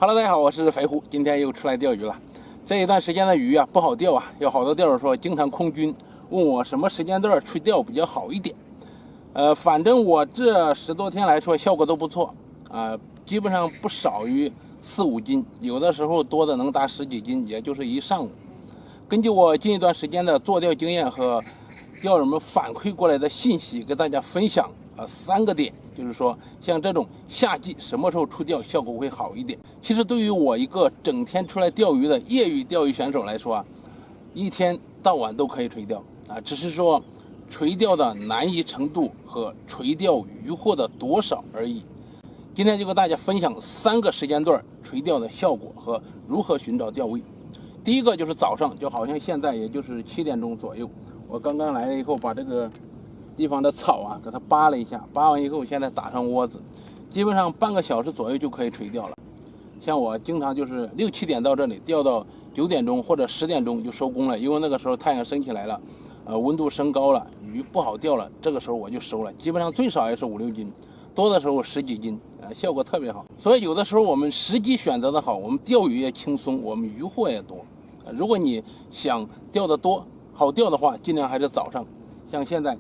Hello， 大家好，我是肥虎，今天又出来钓鱼了。这一段时间的鱼啊不好钓啊，有好多钓友说经常空军，问我什么时间段去钓比较好一点。反正我这10多天来说效果都不错啊，基本上不少于4、5斤，有的时候多的能达10几斤，也就是一上午。根据我近一段时间的做钓经验和钓友们反馈过来的信息，给大家分享3个点，就是说像这种夏季什么时候出钓效果会好一点。其实对于我一个整天出来钓鱼的业余钓鱼选手来说啊，一天到晚都可以垂钓啊，只是说垂钓的难易程度和垂钓渔获的多少而已。今天就跟大家分享3个时间段垂钓的效果和如何寻找钓位。第一个就是早上，就好像现在也就是7点钟左右，我刚刚来了以后，把这个地方的草啊给它扒了一下，扒完以后现在打上窝子，基本上半个小时左右就可以垂钓了。像我经常就是6、7点到这里钓到9点钟或者10点钟就收工了，因为那个时候太阳升起来了，温度升高了，鱼不好钓了，这个时候我就收了，基本上最少也是5、6斤，多的时候10几斤，效果特别好。所以有的时候我们时机选择的好，我们钓鱼也轻松，我们渔获也多。如果你想钓得多好钓的话，尽量还是早上，像现在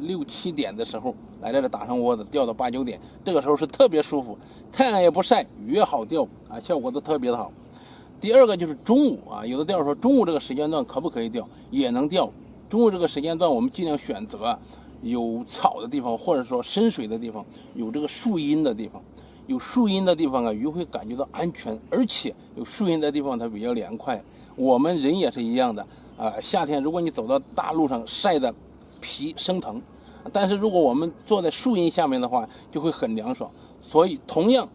6、7点的时候来这里打上窝子，钓到8、9点，这个时候是特别舒服，太阳也不晒，鱼也好钓啊，效果都特别的好。第二个就是中午啊，有的钓友说中午这个时间段可不可以钓？也能钓。中午这个时间段我们尽量选择有草的地方，或者说深水的地方，有这个树荫的地方。有树荫的地方啊，鱼会感觉到安全，而且有树荫的地方它比较凉快。我们人也是一样的夏天如果你走到大路上晒得皮生疼，但是如果我们坐在树荫下面的话，就会很凉爽。所以同样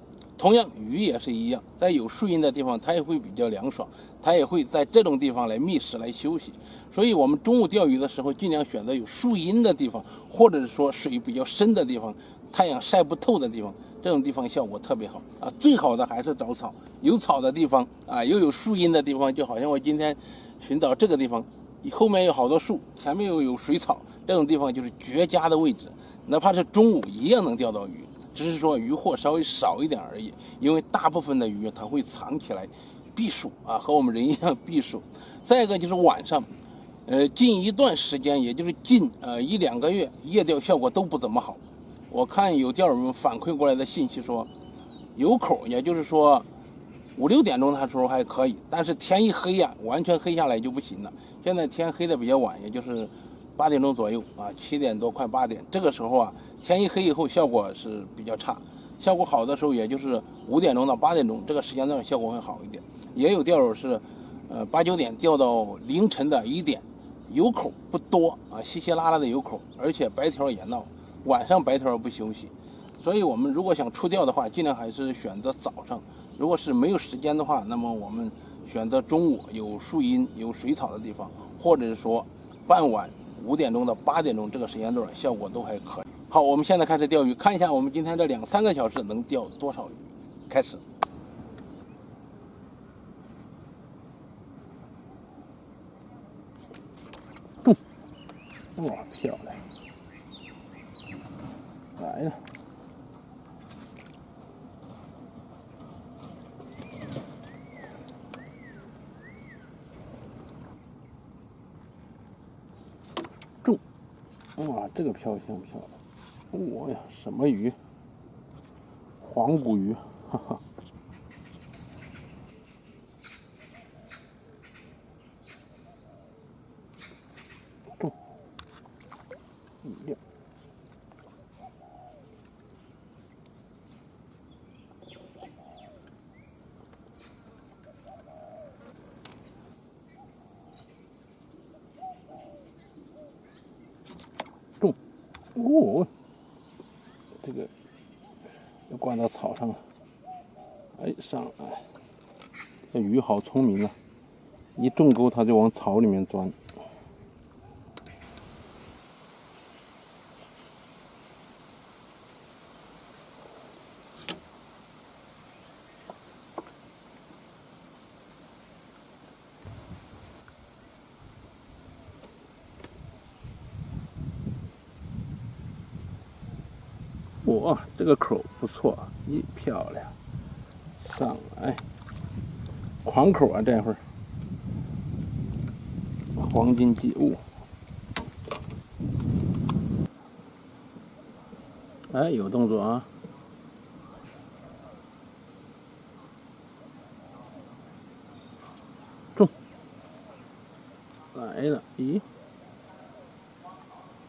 鱼也是一样，在有树荫的地方它也会比较凉爽，它也会在这种地方来觅食来休息。所以我们中午钓鱼的时候尽量选择有树荫的地方，或者是说水比较深的地方，太阳晒不透的地方，这种地方效果特别好啊。最好的还是找草，有草的地方啊，又有树荫的地方，就好像我今天寻找这个地方，后面有好多树，前面又有水草，这种地方就是绝佳的位置，哪怕是中午一样能钓到鱼，只是说渔获稍微少一点而已。因为大部分的鱼它会藏起来避暑啊，和我们人一样避暑。再一个就是晚上，近一段时间，也就是近1、2个月，夜钓效果都不怎么好。我看有钓友们反馈过来的信息说，有口，也就是说5、6点钟的时候还可以，但是天一黑呀，完全黑下来就不行了。现在天黑的比较晚，也就是8点钟左右啊，7点多快8点，这个时候啊，天一黑以后效果是比较差。效果好的时候也就是5点钟到8点钟，这个时间段效果会好一点。也有钓友是8、9点钓到凌晨的1点，有口不多啊，稀稀拉拉的有口，而且白条也闹，晚上白条不休息。所以我们如果想出钓的话，尽量还是选择早上。如果是没有时间的话，那么我们选择中午有树荫有水草的地方，或者是说傍晚5点钟到8点钟这个时间段效果都还可以。好，我们现在开始钓鱼，看一下我们今天这2、3个小时能钓多少鱼。开始。哇，漂亮！来了。中！哇，这个漂亮！哇呀，什么鱼？黄骨鱼，哈哈。中！中！哦，这个又挂到草上了。哎，上来！这鱼好聪明啊，一中钩它就往草里面钻。哇，这个口不错，漂亮！上来，狂口啊，这会儿黄金季物，哎，有动作啊！中，来了，咦，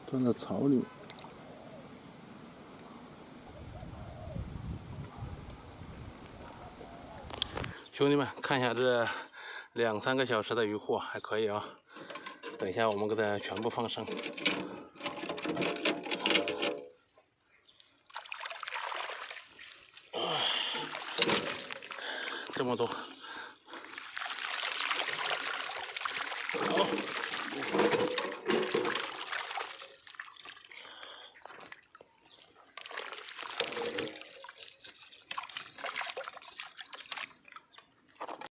钻到草里面。兄弟们，看一下这2、3个小时的渔获，还可以啊。等一下我们给它全部放生。这么多，好。